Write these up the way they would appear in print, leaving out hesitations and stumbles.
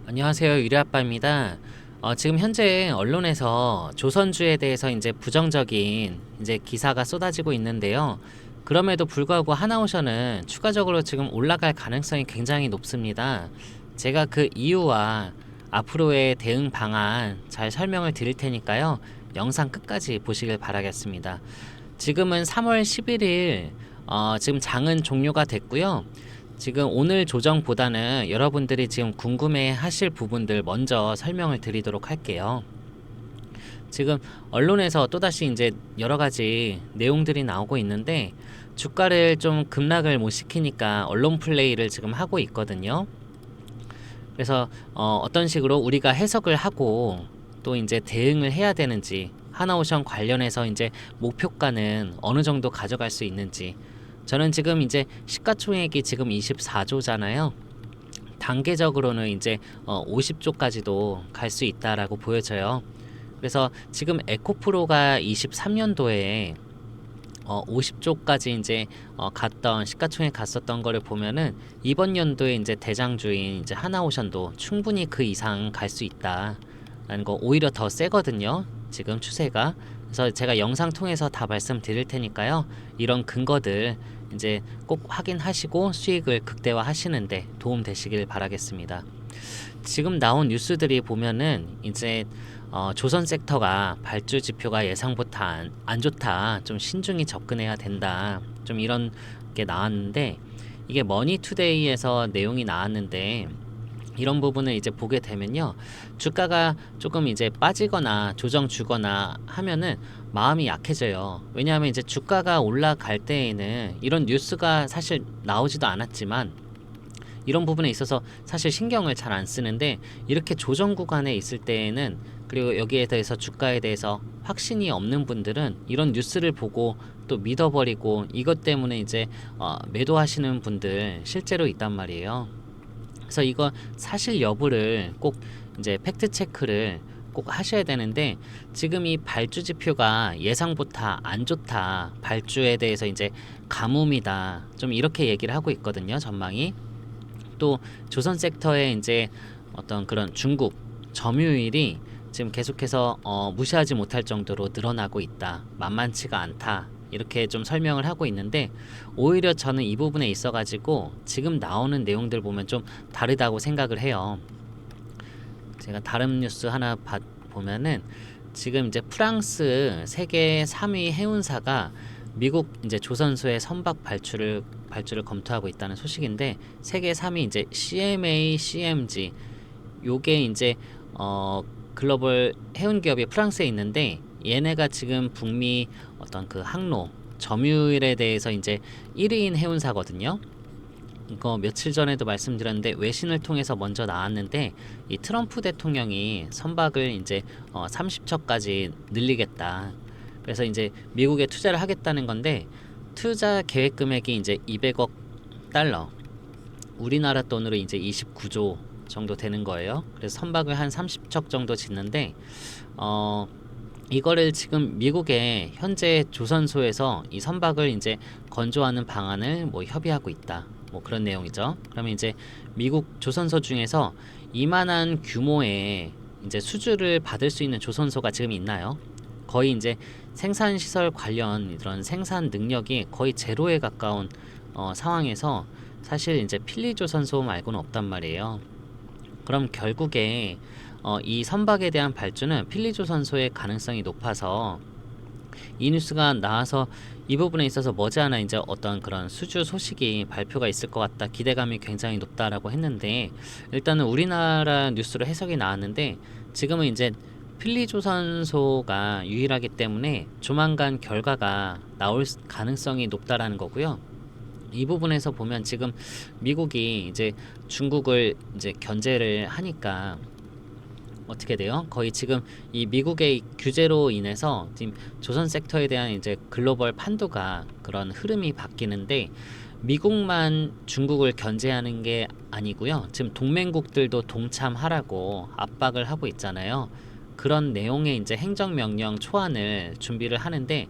안녕하세요. 유리아빠입니다. 지금 현재 언론에서 조선주에 대해서 이제 부정적인 이제 기사가 쏟아지고 있는데요. 그럼에도 불구하고 하나오션은 추가적으로 지금 올라갈 가능성이 굉장히 높습니다. 제가 그 이유와 앞으로의 대응 방안 잘 설명을 드릴 테니까요. 영상 끝까지 보시길 바라겠습니다. 지금은 3월 11일, 지금 장은 종료가 됐고요. 지금 오늘 조정보다는 여러분들이 지금 궁금해 하실 부분들 먼저 설명을 드리도록 할게요. 지금 언론에서 또다시 이제 여러 가지 내용들이 나오고 있는데 주가를 좀 급락을 못 시키니까 언론 플레이를 지금 하고 있거든요. 그래서 어떤 식으로 우리가 해석을 하고 또 이제 대응을 해야 되는지, 하나오션 관련해서 이제 목표가는 어느 정도 가져갈 수 있는지. 저는 지금 이제 시가총액이 지금 24조잖아요. 단계적으로는 이제 50조까지도 갈 수 있다라고 보여져요. 그래서 지금 에코프로가 23년도에 50조까지 이제 갔던 시가총액 갔었던 거를 보면은 이번 연도에 이제 대장주인 이제 하나오션도 충분히 그 이상 갈 수 있다라는 거, 오히려 더 세거든요. 지금 추세가. 그래서 제가 영상 통해서 다 말씀드릴 테니까요. 이런 근거들 이제 꼭 확인하시고 수익을 극대화하시는데 도움 되시길 바라겠습니다. 지금 나온 뉴스들이 보면은 이제 조선 섹터가 발주 지표가 예상보다 안 좋다, 좀 신중히 접근해야 된다, 좀 이런 게 나왔는데, 이게 머니투데이에서 내용이 나왔는데 이런 부분을 이제 보게 되면요, 주가가 조금 이제 빠지거나 조정 주거나 하면은 마음이 약해져요. 왜냐하면 이제 주가가 올라갈 때에는 이런 뉴스가 사실 나오지도 않았지만 이런 부분에 있어서 사실 신경을 잘 안 쓰는데, 이렇게 조정 구간에 있을 때에는, 그리고 여기에 대해서 주가에 대해서 확신이 없는 분들은 이런 뉴스를 보고 또 믿어버리고 이것 때문에 이제 매도하시는 분들 실제로 있단 말이에요. 그래서 이거 사실 여부를 꼭 이제 팩트 체크를 꼭 하셔야 되는데, 지금 이 발주 지표가 예상보다 안 좋다, 발주에 대해서 이제 가뭄이다, 좀 이렇게 얘기를 하고 있거든요, 전망이. 또 조선 섹터의 이제 어떤 그런 중국 점유율이 지금 계속해서 무시하지 못할 정도로 늘어나고 있다, 만만치가 않다, 이렇게 좀 설명을 하고 있는데, 오히려 저는 이 부분에 있어 가지고 지금 나오는 내용들 보면 좀 다르다고 생각을 해요. 제가 다른 뉴스 하나 보면은 지금 이제 프랑스 세계 3위 해운사가 미국 이제 조선소의 선박 발주를 검토하고 있다는 소식인데, 세계 3위 이제 CMA, CMG, 요게 이제 글로벌 해운 기업이 프랑스에 있는데, 얘네가 지금 북미 어떤 그 항로 점유율에 대해서 이제 1위인 해운사거든요. 이거 며칠 전에도 말씀드렸는데 외신을 통해서 먼저 나왔는데, 이 트럼프 대통령이 선박을 이제 30척까지 늘리겠다, 그래서 이제 미국에 투자를 하겠다는 건데, 투자 계획 금액이 이제 200억 달러, 우리나라 돈으로 이제 29조 정도 되는 거예요. 그래서 선박을 한 30척 정도 짓는데, 이거를 지금 미국의 현재 조선소에서 이 선박을 이제 건조하는 방안을 뭐 협의하고 있다, 뭐 그런 내용이죠. 그러면 이제 미국 조선소 중에서 이만한 규모의 이제 수주를 받을 수 있는 조선소가 지금 있나요? 거의 이제 생산 시설 관련 이런 생산 능력이 거의 제로에 가까운 상황에서 사실 이제 필리 조선소 말고는 없단 말이에요. 그럼 결국에 이 선박에 대한 발주는 필리 조선소의 가능성이 높아서, 이 뉴스가 나와서 이 부분에 있어서 머지않아 이제 어떤 그런 수주 소식이 발표가 있을 것 같다, 기대감이 굉장히 높다라고 했는데, 일단은 우리나라 뉴스로 해석이 나왔는데, 지금은 이제 필리조선소가 유일하기 때문에 조만간 결과가 나올 가능성이 높다라는 거고요. 이 부분에서 보면 지금 미국이 이제 중국을 이제 견제를 하니까 어떻게 돼요? 거의 지금 이 미국의 규제로 인해서 지금 조선 섹터에 대한 이제 글로벌 판도가 그런 흐름이 바뀌는데, 미국만 중국을 견제하는 게 아니고요. 지금 동맹국들도 동참하라고 압박을 하고 있잖아요. 그런 내용의 이제 행정명령 초안을 준비를 하는데,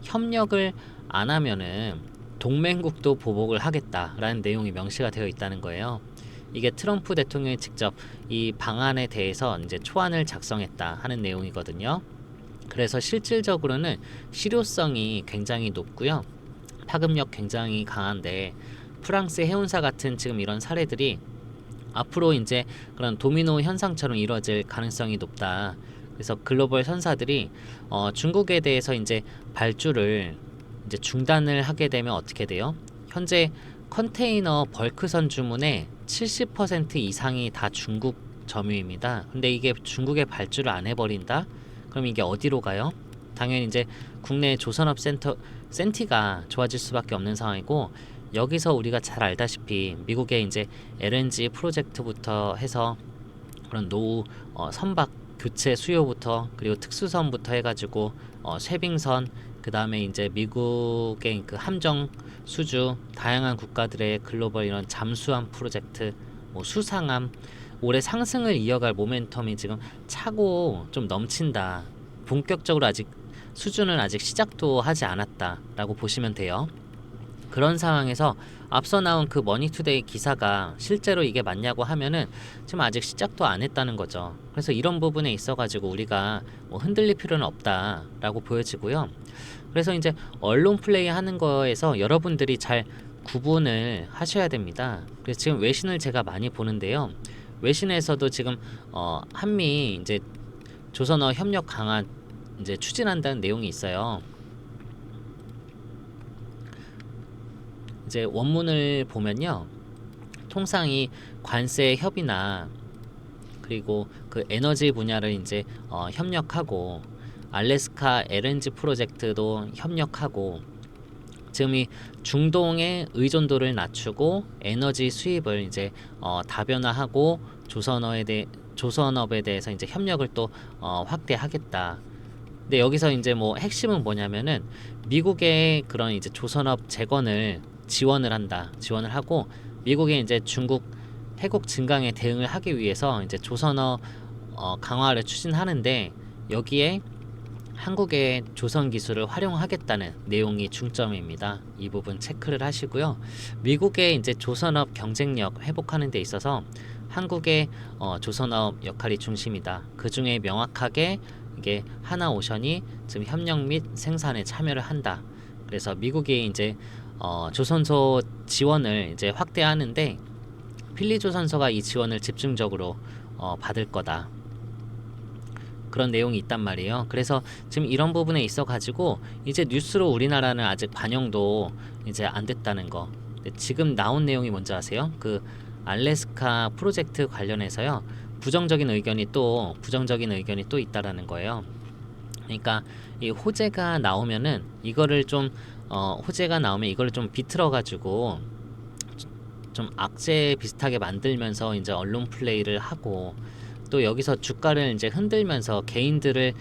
협력을 안 하면은 동맹국도 보복을 하겠다라는 내용이 명시가 되어 있다는 거예요. 이게 트럼프 대통령이 직접 이 방안에 대해서 이제 초안을 작성했다 하는 내용이거든요. 그래서 실질적으로는 실효성이 굉장히 높고요. 파급력 굉장히 강한데 프랑스 해운사 같은 지금 이런 사례들이 앞으로 이제 그런 도미노 현상처럼 이루어질 가능성이 높다. 그래서 글로벌 선사들이 중국에 대해서 이제 발주를 이제 중단을 하게 되면 어떻게 돼요? 현재 컨테이너 벌크선 주문의 70% 이상이 다 중국 점유입니다. 근데 이게 중국에 발주를 안 해버린다? 그럼 이게 어디로 가요? 당연히 이제 국내 조선업 센티가 좋아질 수밖에 없는 상황이고, 여기서 우리가 잘 알다시피 미국의 이제 LNG 프로젝트부터 해서 그런 노후 선박 교체 수요부터, 그리고 특수선부터 해가지고 쉐빙선, 그 다음에 이제 미국의 그 함정 수주, 다양한 국가들의 글로벌 이런 잠수함 프로젝트, 뭐 수상함, 올해 상승을 이어갈 모멘텀이 지금 차고 좀 넘친다. 본격적으로 아직 수준은 아직 시작도 하지 않았다라고 보시면 돼요. 그런 상황에서 앞서 나온 그 머니투데이 기사가 실제로 이게 맞냐고 하면은 지금 아직 시작도 안 했다는 거죠. 그래서 이런 부분에 있어가지고 우리가 뭐 흔들릴 필요는 없다라고 보여지고요. 그래서 이제 언론 플레이 하는 거에서 여러분들이 잘 구분을 하셔야 됩니다. 그래서 지금 외신을 제가 많이 보는데요. 외신에서도 지금 한미 이제 조선어 협력 강화 이제 추진한다는 내용이 있어요. 이제 원문을 보면요, 통상 이 관세 협의나 그리고 그 에너지 분야를 이제 협력하고, 알래스카 LNG 프로젝트도 협력하고, 지금 이 중동의 의존도를 낮추고 에너지 수입을 이제 다변화하고 조선업에 대해서 이제 협력을 또 확대하겠다. 근데 여기서 이제 뭐 핵심은 뭐냐면은 미국의 그런 이제 조선업 재건을 지원을 하고, 미국의 이제 중국 해국 증강에 대응을 하기 위해서 이제 조선업 강화를 추진하는데, 여기에 한국의 조선 기술을 활용하겠다는 내용이 중점입니다. 이 부분 체크를 하시고요. 미국의 이제 조선업 경쟁력 회복하는 데 있어서 한국의 조선업 역할이 중심이다. 그 중에 명확하게 이게 하나오션이 지금 협력 및 생산에 참여를 한다. 그래서 미국이 이제 조선소 지원을 이제 확대하는데, 필리조선소가 이 지원을 집중적으로 받을 거다. 그런 내용이 있단 말이에요. 그래서 지금 이런 부분에 있어 가지고 이제 뉴스로 우리나라는 아직 반영도 이제 안 됐다는 거. 지금 나온 내용이 뭔지 아세요? 그 알래스카 프로젝트 관련해서요, 부정적인 의견이 또 있다라는 거예요. 그러니까 이 호재가 나오면 이거를 좀 비틀어 가지고 좀 악재 비슷하게 만들면서 이제 언론 플레이를 하고, 또 여기서 주가를 이제 흔들면서 개인들을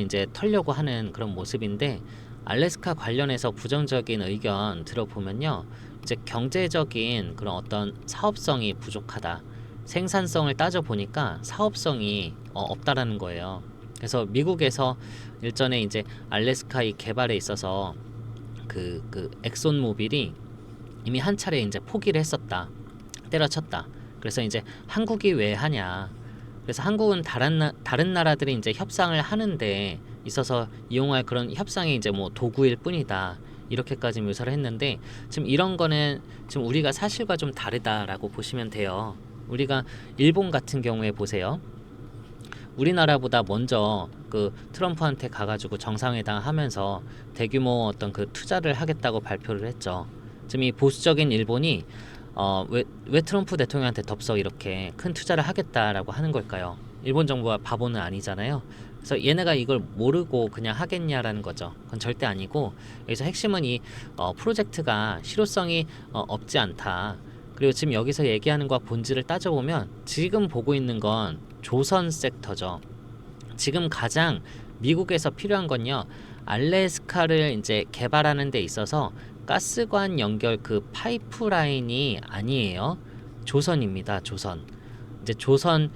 이제 털려고 하는 그런 모습인데, 알래스카 관련해서 부정적인 의견 들어보면요, 이제 경제적인 그런 어떤 사업성이 부족하다, 생산성을 따져 보니까 사업성이 없다라는 거예요. 그래서 미국에서 일전에 이제 알래스카 이 개발에 있어서 그 엑손 모빌이 이미 한 차례 이제 포기를 했었다, 때려쳤다. 그래서 이제 한국이 왜 하냐. 그래서 한국은 다른 나라들이 이제 협상을 하는데 있어서 이용할 그런 협상의 이제 뭐 도구일 뿐이다. 이렇게까지 묘사를 했는데, 지금 이런 거는 지금 우리가 사실과 좀 다르다라고 보시면 돼요. 우리가 일본 같은 경우에 보세요. 우리나라보다 먼저 그 트럼프한테 가가지고 정상회담 하면서 대규모 어떤 그 투자를 하겠다고 발표를 했죠. 지금 이 보수적인 일본이 왜 트럼프 대통령한테 덥석 이렇게 큰 투자를 하겠다라고 하는 걸까요? 일본 정부가 바보는 아니잖아요. 그래서 얘네가 이걸 모르고 그냥 하겠냐라는 거죠. 그건 절대 아니고, 여기서 핵심은 이 프로젝트가 실효성이 없지 않다. 그리고 지금 여기서 얘기하는 것과 본질을 따져보면 지금 보고 있는 건 조선 섹터죠. 지금 가장 미국에서 필요한 건요, 알래스카를 이제 개발하는 데 있어서 가스관 연결 그 파이프라인이 아니에요. 조선입니다. 조선. 이제 조선의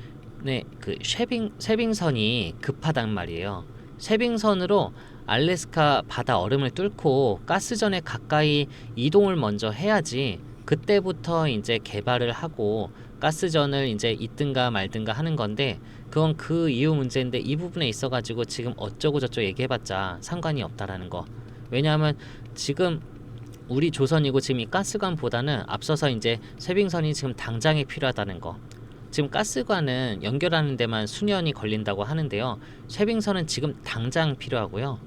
그 쉐빙선이 급하단 말이에요. 쉐빙선으로 알래스카 바다 얼음을 뚫고 가스전에 가까이 이동을 먼저 해야지 그때부터 이제 개발을 하고 가스전을 이제 있든가 말든가 하는 건데, 그건 그 이후 문제인데 이 부분에 있어 가지고 지금 어쩌고 저쩌고 얘기해봤자 상관이 없다라는 거. 왜냐하면 지금 우리 조선이고 지금 이 가스관보다는 앞서서 이제 쇄빙선이 지금 당장에 필요하다는 거. 지금 가스관은 연결하는 데만 수년이 걸린다고 하는데요. 쇄빙선은 지금 당장 필요하고요.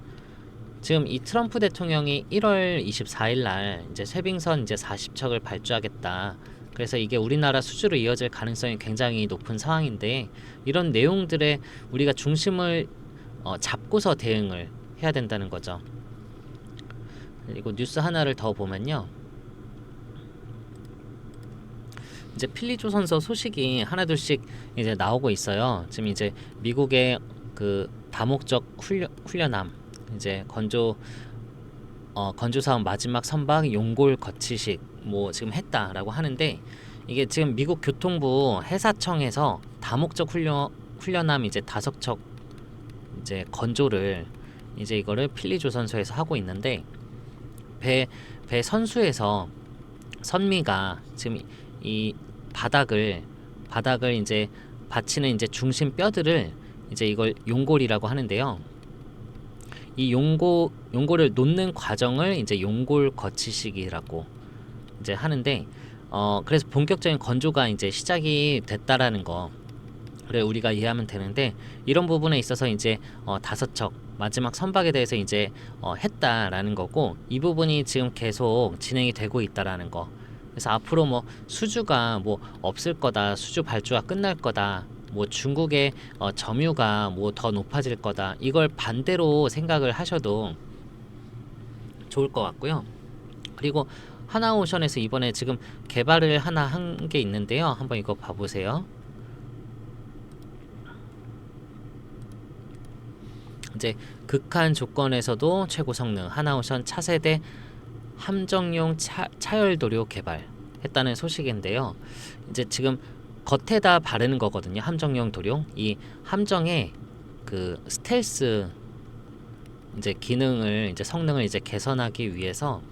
지금 이 트럼프 대통령이 1월 24일 날 이제 쇄빙선 이제 40척을 발주하겠다. 그래서 이게 우리나라 수주로 이어질 가능성이 굉장히 높은 상황인데, 이런 내용들에 우리가 중심을 잡고서 대응을 해야 된다는 거죠. 그리고 뉴스 하나를 더 보면요. 이제 필리조선소 소식이 하나둘씩 이제 나오고 있어요. 지금 이제 미국의 그 다목적 훈련함, 이제 건조 사업 마지막 선박 용골 거치식 뭐 지금 했다라고 하는데, 이게 지금 미국 교통부 해사청에서 다목적 훈련함 이제 5척 이제 건조를 이제 이거를 필리조선소에서 하고 있는데, 배 선수에서 선미가 지금 이 바닥을 이제 받치는 이제 중심 뼈들을 이제 이걸 용골이라고 하는데요. 이 용골을 놓는 과정을 이제 용골 거치식이라고 이제 하는데, 그래서 본격적인 건조가 이제 시작이 됐다라는 거. 그래 우리가 이해하면 되는데, 이런 부분에 있어서 이제 5척 마지막 선박에 대해서 이제 했다라는 거고, 이 부분이 지금 계속 진행이 되고 있다라는 거. 그래서 앞으로 뭐 수주가 뭐 없을 거다, 수주 발주가 끝날 거다, 뭐 중국의 점유가 뭐 더 높아질 거다, 이걸 반대로 생각을 하셔도 좋을 것 같고요. 그리고 하나오션에서 이번에 지금 개발을 하나 한 게 있는데요. 한번 이거 봐보세요. 이제 극한 조건에서도 최고 성능 하나오션 차세대 함정용 차열도료 개발했다는 소식인데요. 이제 지금 겉에다 바르는 거거든요. 함정용 도료. 이 함정의 그 스텔스 이제 기능을 이제 성능을 이제 개선하기 위해서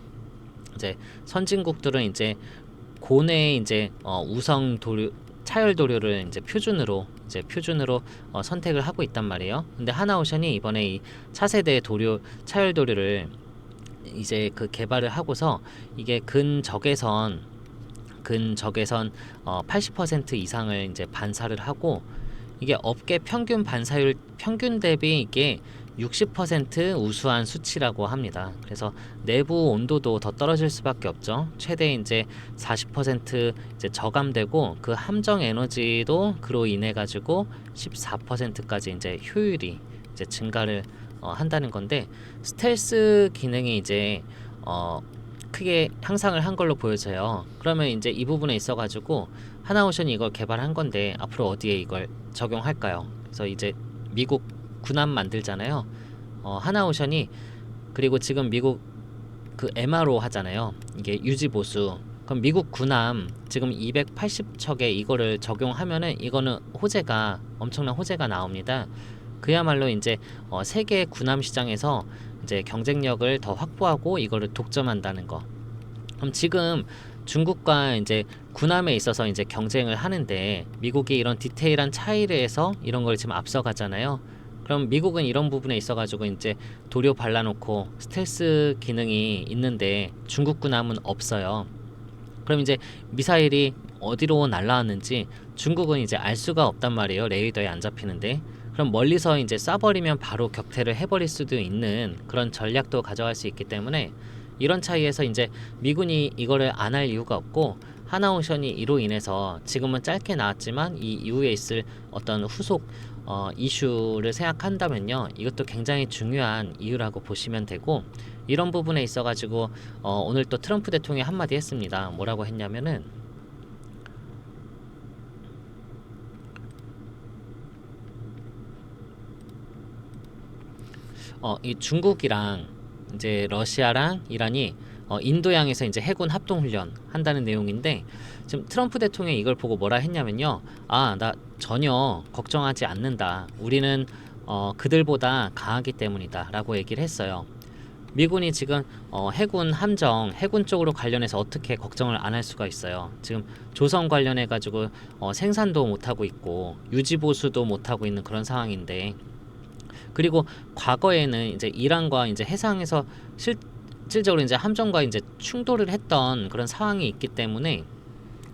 이제 선진국들은 이제 고내 이제 우성 도료 차열 도료를 이제 표준으로 선택을 하고 있단 말이에요. 근데 하나오션이 이번에 이 차세대 차열 도료를 이제 그 개발을 하고서 이게 근적외선 80% 이상을 이제 반사를 하고, 이게 업계 평균 반사율 평균 대비 이게 60% 우수한 수치라고 합니다. 그래서 내부 온도도 더 떨어질 수밖에 없죠. 최대 이제 40% 이제 저감되고, 그 함정 에너지도 그로 인해 가지고 14%까지 이제 효율이 이제 증가를 한다는 건데, 스텔스 기능이 이제 크게 향상을 한 걸로 보여져요. 그러면 이제 이 부분에 있어 가지고 하나오션이 이걸 개발한 건데 앞으로 어디에 이걸 적용할까요? 그래서 이제 미국 군함 만들잖아요. 하나오션이, 그리고 지금 미국 그 MRO 하잖아요. 이게 유지 보수. 그럼 미국 군함 지금 280척에 이거를 적용하면은 이거는 엄청난 호재가 나옵니다. 그야말로 이제 세계 군함 시장에서 이제 경쟁력을 더 확보하고 이거를 독점한다는 거. 그럼 지금 중국과 이제 군함에 있어서 이제 경쟁을 하는데, 미국이 이런 디테일한 차이를 해서 이런 걸 지금 앞서가잖아요. 그럼 미국은 이런 부분에 있어가지고 이제 도료 발라놓고 스텔스 기능이 있는데 중국 군함은 없어요. 그럼 이제 미사일이 어디로 날라왔는지 중국은 이제 알 수가 없단 말이에요. 레이더에 안 잡히는데. 그럼 멀리서 이제 쏴버리면 바로 격퇴를 해버릴 수도 있는 그런 전략도 가져갈 수 있기 때문에, 이런 차이에서 이제 미군이 이거를 안 할 이유가 없고, 하나오션이 이로 인해서 지금은 짧게 나왔지만 이 이후에 있을 어떤 후속 이슈를 생각한다면요, 이것도 굉장히 중요한 이유라고 보시면 되고, 이런 부분에 있어 가지고 오늘 또 트럼프 대통령이 한마디 했습니다. 뭐라고 했냐면은, 이 중국이랑 이제 러시아랑 이란이 인도양에서 이제 해군 합동 훈련 한다는 내용인데, 지금 트럼프 대통령이 이걸 보고 뭐라 했냐면요, 나 전혀 걱정하지 않는다, 우리는 그들보다 강하기 때문이다 라고 얘기를 했어요. 미군이 지금 해군 함정, 해군 쪽으로 관련해서 어떻게 걱정을 안 할 수가 있어요. 지금 조선 관련해 가지고 생산도 못 하고 있고 유지 보수도 못 하고 있는 그런 상황인데, 그리고 과거에는 이제 이란과 이제 해상에서 실질적으로 이제 함정과 이제 충돌을 했던 그런 상황이 있기 때문에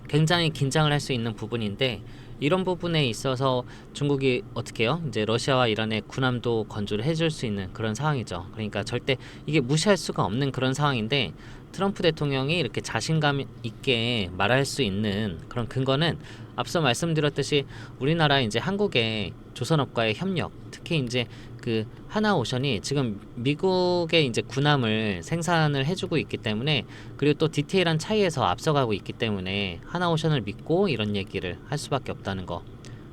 굉장히 긴장을 할 수 있는 부분인데, 이런 부분에 있어서 중국이 어떻게 해요? 이제 러시아와 이란의 군함도 건조를 해줄 수 있는 그런 상황이죠. 그러니까 절대 이게 무시할 수가 없는 그런 상황인데, 트럼프 대통령이 이렇게 자신감 있게 말할 수 있는 그런 근거는 앞서 말씀드렸듯이 우리나라 이제 한국의 조선업과의 협력, 특히 이제 그 하나오션이 지금 미국의 이제 군함을 생산을 해주고 있기 때문에, 그리고 또 디테일한 차이에서 앞서가고 있기 때문에 하나오션을 믿고 이런 얘기를 할 수밖에 없다는 거.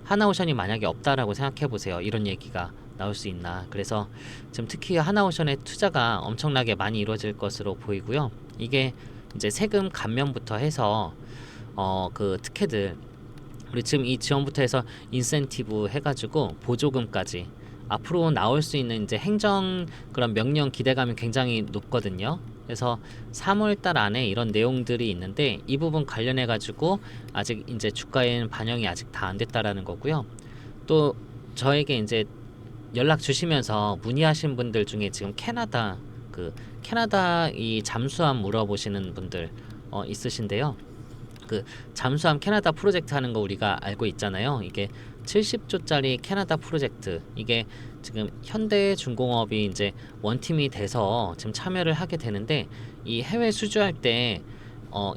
하나오션이 만약에 없다라고 생각해 보세요. 이런 얘기가 나올 수 있나. 그래서 지금 특히 하나오션의 투자가 엄청나게 많이 이루어질 것으로 보이고요. 이게 이제 세금 감면부터 해서 그 특혜들, 우리 지금 이 지원부터 해서 인센티브 해가지고 보조금까지 앞으로 나올 수 있는 이제 행정 그런 명령 기대감이 굉장히 높거든요. 그래서 3월 달 안에 이런 내용들이 있는데, 이 부분 관련해 가지고 아직 이제 주가에는 반영이 아직 다 안 됐다라는 거고요. 또 저에게 이제 연락 주시면서 문의하신 분들 중에 지금 캐나다 이 잠수함 물어보시는 분들 있으신데요. 그 잠수함 캐나다 프로젝트 하는 거 우리가 알고 있잖아요. 이게 70조짜리 캐나다 프로젝트, 이게 지금 현대중공업이 이제 원팀이 돼서 지금 참여를 하게 되는데, 이 해외 수주할 때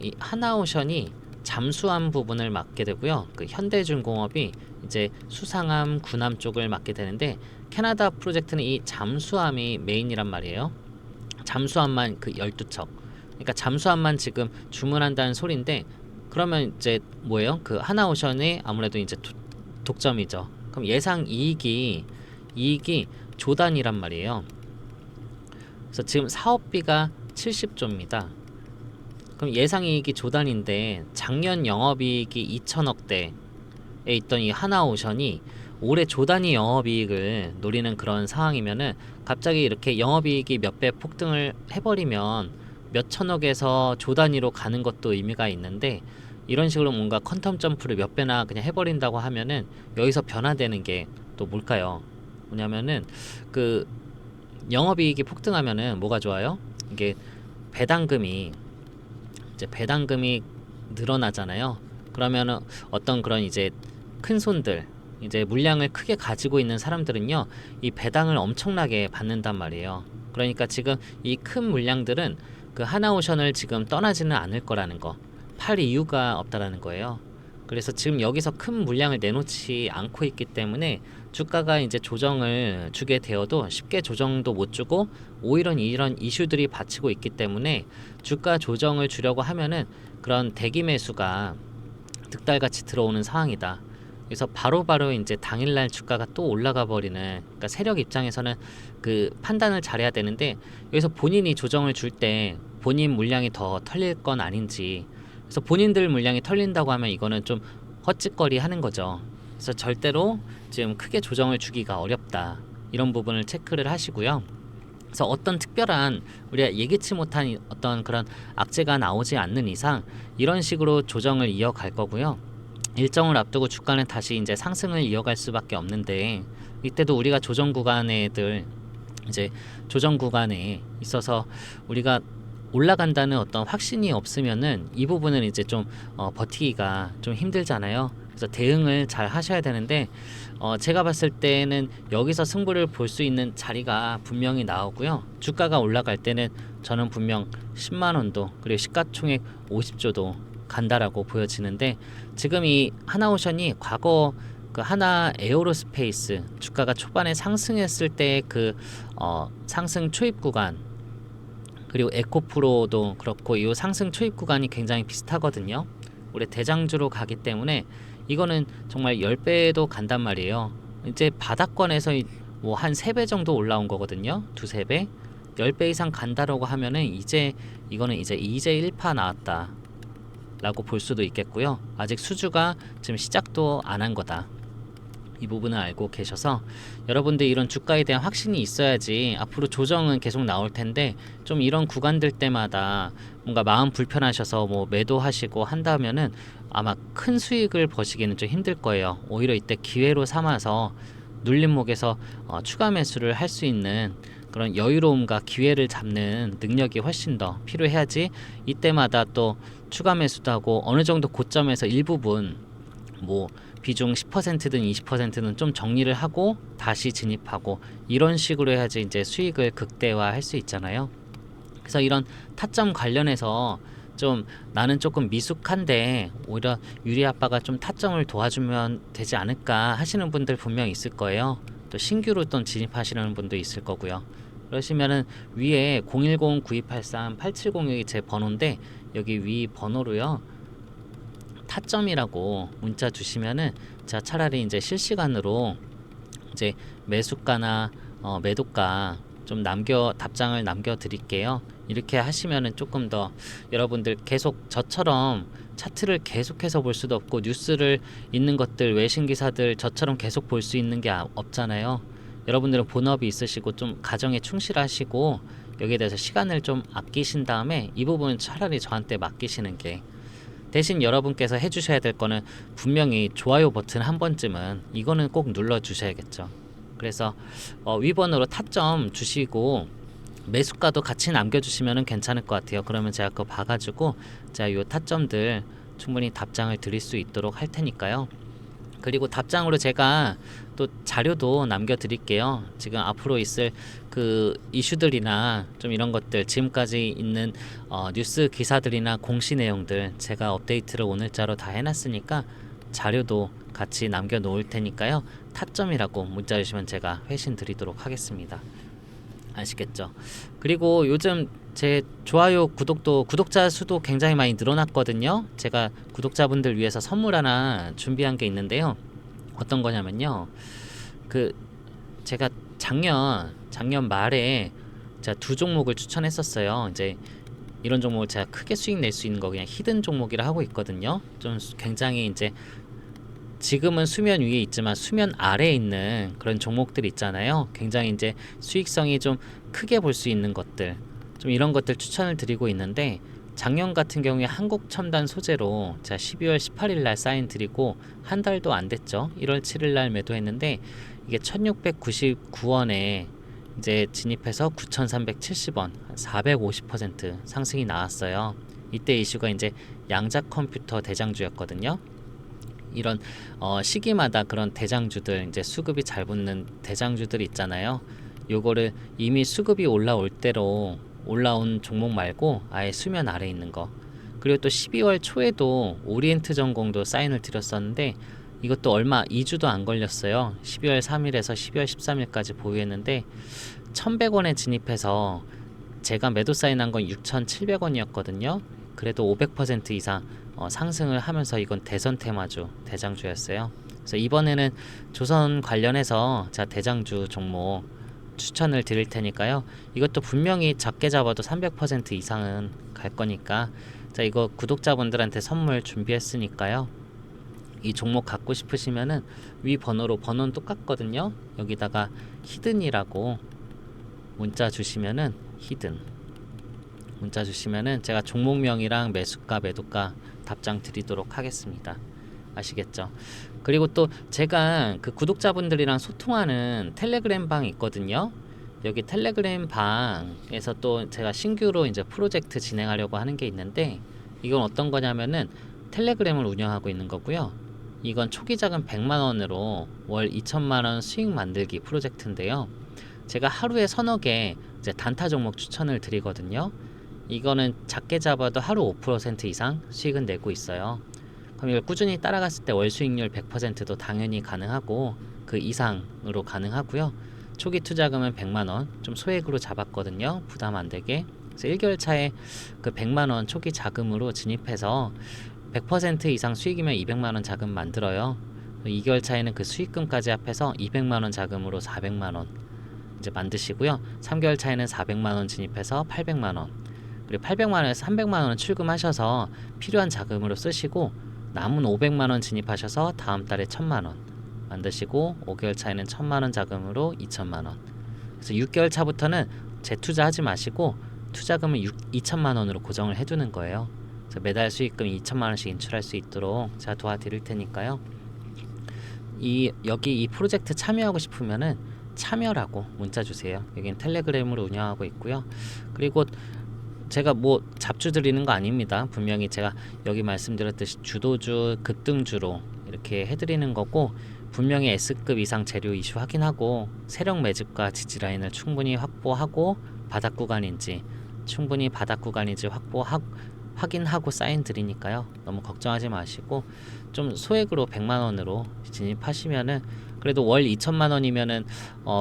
이 하나오션이 잠수함 부분을 맡게 되고요. 그 현대중공업이 이제 수상함, 군함 쪽을 맡게 되는데, 캐나다 프로젝트는 이 잠수함이 메인이란 말이에요. 잠수함만 그 12척. 그러니까 잠수함만 지금 주문한다는 소리인데, 그러면 이제 뭐예요? 그 하나오션이 아무래도 이제 독점이죠. 그럼 예상 이익이 조단이란 말이에요. 그래서 지금 사업비가 70조입니다. 그럼 예상 이익이 조단인데 작년 영업이익이 2천억대에 있던 이 하나오션이 올해 조단위 영업이익을 노리는 그런 상황이면은, 갑자기 이렇게 영업이익이 몇 배 폭등을 해버리면 몇 천억에서 조단위로 가는 것도 의미가 있는데, 이런 식으로 뭔가 퀀텀 점프를 몇 배나 그냥 해버린다고 하면은 여기서 변화되는 게 또 뭘까요? 뭐냐면은 그 영업이익이 폭등하면은 뭐가 좋아요? 이게 배당금이 늘어나잖아요. 그러면은 어떤 그런 이제 큰 손들, 이제 물량을 크게 가지고 있는 사람들은요, 이 배당을 엄청나게 받는단 말이에요. 그러니까 지금 이 큰 물량들은 그 하나오션을 지금 떠나지는 않을 거라는 거, 팔 이유가 없다라는 거예요. 그래서 지금 여기서 큰 물량을 내놓지 않고 있기 때문에 주가가 이제 조정을 주게 되어도 쉽게 조정도 못 주고, 오히려 이런 이슈들이 받치고 있기 때문에 주가 조정을 주려고 하면은 그런 대기 매수가 득달같이 들어오는 상황이다. 그래서 바로바로 이제 당일날 주가가 또 올라가 버리는, 그러니까 세력 입장에서는 그 판단을 잘해야 되는데, 여기서 본인이 조정을 줄 때 본인 물량이 더 털릴 건 아닌지, 그래서 본인들 물량이 털린다고 하면 이거는 좀 헛짓거리 하는 거죠. 그래서 절대로 지금 크게 조정을 주기가 어렵다. 이런 부분을 체크를 하시고요. 그래서 어떤 특별한 우리가 예기치 못한 어떤 그런 악재가 나오지 않는 이상 이런 식으로 조정을 이어갈 거고요. 일정을 앞두고 주가는 다시 이제 상승을 이어갈 수밖에 없는데, 이때도 우리가 조정 구간에 있어서 우리가 올라간다는 어떤 확신이 없으면은 이 부분은 이제 좀 버티기가 좀 힘들잖아요. 그래서 대응을 잘 하셔야 되는데, 제가 봤을 때는 여기서 승부를 볼 수 있는 자리가 분명히 나오고요. 주가가 올라갈 때는 저는 분명 10만 원도, 그리고 시가총액 50조도 간다라고 보여지는데, 지금 이 하나오션이 과거 그 하나 에어로스페이스 주가가 초반에 상승했을 때 그 상승 초입 구간, 그리고 에코프로도 그렇고 이 상승 초입 구간이 굉장히 비슷하거든요. 올해 대장주로 가기 때문에 이거는 정말 10배도 간단 말이에요. 이제 바닥권에서 뭐 한 3배 정도 올라온 거거든요. 2~3배. 10배 이상 간다라고 하면은 이거는 이제 1파 나왔다 라고 볼 수도 있겠고요. 아직 수주가 지금 시작도 안 한 거다. 이 부분을 알고 계셔서 여러분들 이런 주가에 대한 확신이 있어야지 앞으로 조정은 계속 나올 텐데, 좀 이런 구간들 때마다 뭔가 마음 불편하셔서 뭐 매도하시고 한다면은 아마 큰 수익을 버시기는 좀 힘들 거예요. 오히려 이때 기회로 삼아서 눌림목에서 추가 매수를 할 수 있는 그런 여유로움과 기회를 잡는 능력이 훨씬 더 필요해야지, 이때마다 또 추가 매수도 하고 어느 정도 고점에서 일부분 뭐 비중 10%든 20%는 좀 정리를 하고 다시 진입하고, 이런 식으로 해야지 이제 수익을 극대화할 수 있잖아요. 그래서 이런 타점 관련해서 좀 나는 조금 미숙한데 오히려 유리 아빠가 좀 타점을 도와주면 되지 않을까 하시는 분들 분명 있을 거예요. 또 신규로 또 진입하시는 분도 있을 거고요. 그러시면은 위에 010-9283-8706이 제 번호인데, 여기 위 번호로요 타점이라고 문자 주시면은 제가 차라리 이제 실시간으로 이제 매수가나 매도가 좀 답장을 남겨 드릴게요. 이렇게 하시면은 조금 더 여러분들 계속 저처럼 차트를 계속해서 볼 수도 없고, 뉴스를 있는 것들 외신 기사들 저처럼 계속 볼 수 있는 게 없잖아요. 여러분들은 본업이 있으시고 좀 가정에 충실하시고 여기에 대해서 시간을 좀 아끼신 다음에 이 부분은 차라리 저한테 맡기시는 게, 대신 여러분께서 해주셔야 될 거는 분명히 좋아요 버튼 한 번쯤은 이거는 꼭 눌러 주셔야겠죠. 그래서 위번으로 타점 주시고 매수가도 같이 남겨주시면 괜찮을 것 같아요. 그러면 제가 그거 봐가지고 제가 요 타점들 충분히 답장을 드릴 수 있도록 할 테니까요. 그리고 답장으로 제가 또 자료도 남겨드릴게요. 지금 앞으로 있을 그 이슈들이나 좀 이런 것들, 지금까지 있는 뉴스 기사들이나 공시 내용들 제가 업데이트를 오늘자로 다 해놨으니까 자료도 같이 남겨놓을 테니까요. 타점이라고 문자 주시면 제가 회신 드리도록 하겠습니다. 아시겠죠? 그리고 요즘 제 좋아요 구독도 구독자 수도 굉장히 많이 늘어났거든요. 제가 구독자분들 위해서 선물 하나 준비한 게 있는데요. 어떤 거냐면요, 그 제가 작년 말에 제가 두 종목을 추천했었어요. 이제 이런 종목을 제가 크게 수익 낼 수 있는 거 그냥 히든 종목이라 하고 있거든요. 좀 굉장히 이제 지금은 수면 위에 있지만 수면 아래에 있는 그런 종목들 있잖아요. 굉장히 이제 수익성이 좀 크게 볼 수 있는 것들, 좀 이런 것들 추천을 드리고 있는데, 작년 같은 경우에 한국첨단 소재로 제가 12월 18일 날 사인 드리고 한 달도 안 됐죠. 1월 7일 날 매도했는데 이게 1699원에 이제 진입해서 9370원, 450% 상승이 나왔어요. 이때 이슈가 이제 양자 컴퓨터 대장주였거든요. 이런 시기마다 그런 대장주들, 이제 수급이 잘 붙는 대장주들 있잖아요. 요거를 이미 수급이 올라올 대로 올라온 종목 말고 아예 수면 아래 있는 거. 그리고 또 12월 초에도 오리엔트 전공도 사인을 드렸었는데 이것도 얼마 2주도 안 걸렸어요. 12월 3일에서 12월 13일까지 보유했는데 1100원에 진입해서 제가 매도 사인한 건 6,700원이었거든요. 그래도 500% 이상 상승을 하면서 이건 대선 테마주 대장주였어요. 그래서 이번에는 조선 관련해서 제가 대장주 종목 추천을 드릴 테니까요. 이것도 분명히 작게 잡아도 300% 이상은 갈 거니까, 자, 이거 구독자분들한테 선물 준비했으니까요. 이 종목 갖고 싶으시면은 위 번호는 똑같거든요. 여기다가 히든이라고 문자 주시면은 제가 종목명이랑 매수가 매도가 답장 드리도록 하겠습니다. 아시겠죠? 그리고 또 제가 그 구독자분들이랑 소통하는 텔레그램 방이 있거든요. 여기 텔레그램 방에서 또 제가 신규로 이제 프로젝트 진행하려고 하는 게 있는데, 이건 어떤 거냐면은 텔레그램을 운영하고 있는 거고요. 이건 초기 자금 100만원으로 월 2천만원 수익 만들기 프로젝트인데요. 제가 하루에 서너 개 이제 단타 종목 추천을 드리거든요. 이거는 작게 잡아도 하루 5% 이상 수익은 내고 있어요. 그럼 이걸 꾸준히 따라갔을 때 월 수익률 100%도 당연히 가능하고 그 이상으로 가능하고요. 초기 투자금은 100만원 좀 소액으로 잡았거든요. 부담 안 되게. 그래서 1개월 차에 그 100만원 초기 자금으로 진입해서 100% 이상 수익이면 200만원 자금 만들어요. 2개월 차에는 그 수익금까지 합해서 200만원 자금으로 400만원 이제 만드시고요. 3개월 차에는 400만원 진입해서 800만원, 그리고 800만원에서 300만원은 출금하셔서 필요한 자금으로 쓰시고 남은 500만원 진입하셔서 다음 달에 1000만원 만드시고 5개월 차에는 1,000만 원 자금으로 2천만 원. 그래서 6개월 차부터는 재투자하지 마시고 투자금을 2천만 원으로 고정을 해두는 거예요. 그래서 매달 수익금 2천만 원씩 인출할 수 있도록 제가 도와드릴 테니까요. 여기 이 프로젝트 참여하고 싶으면은 참여라고 문자 주세요. 여기는 텔레그램으로 운영하고 있고요. 그리고 제가 뭐 잡주 드리는 거 아닙니다. 분명히 제가 여기 말씀드렸듯이 주도주, 급등주로 이렇게 해드리는 거고, 분명히 S급 이상 재료 이슈 확인하고 세력 매집과 지지 라인을 충분히 확보하고 바닥 구간인지 확인하고 사인 드리니까요. 너무 걱정하지 마시고 좀 소액으로 100만 원으로 진입하시면은 그래도 월 2천만 원이면은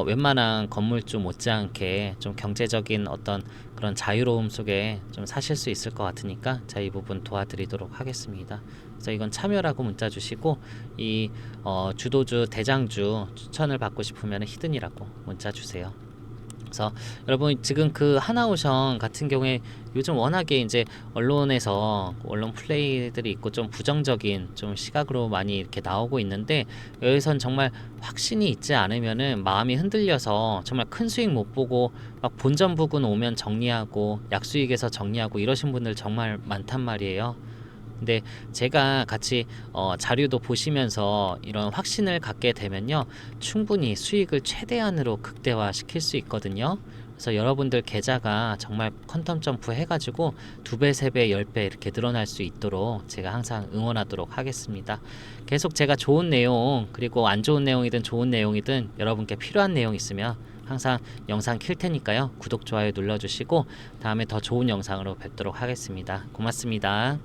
웬만한 건물주 못지않게 좀 경제적인 어떤 그런 자유로움 속에 좀 사실 수 있을 것 같으니까 제가 이 부분 도와드리도록 하겠습니다. 그래서 이건 참여라고 문자 주시고, 이 주도주, 대장주 추천을 받고 싶으면 히든이라고 문자 주세요. 그래서 여러분 지금 그 하나오션 같은 경우에 요즘 워낙에 이제 언론에서 언론 플레이들이 있고 좀 부정적인 좀 시각으로 많이 이렇게 나오고 있는데, 여기선 정말 확신이 있지 않으면은 마음이 흔들려서 정말 큰 수익 못 보고 막 본전 부근 오면 정리하고 약수익에서 정리하고 이러신 분들 정말 많단 말이에요. 근데 제가 같이 자료도 보시면서 이런 확신을 갖게 되면요, 충분히 수익을 최대한으로 극대화 시킬 수 있거든요. 그래서 여러분들 계좌가 정말 퀀텀 점프 해가지고 2배, 3배, 10배 이렇게 늘어날 수 있도록 제가 항상 응원하도록 하겠습니다. 계속 제가 좋은 내용, 그리고 안 좋은 내용이든 좋은 내용이든 여러분께 필요한 내용 있으면 항상 영상 킬 테니까요. 구독, 좋아요 눌러주시고 다음에 더 좋은 영상으로 뵙도록 하겠습니다. 고맙습니다.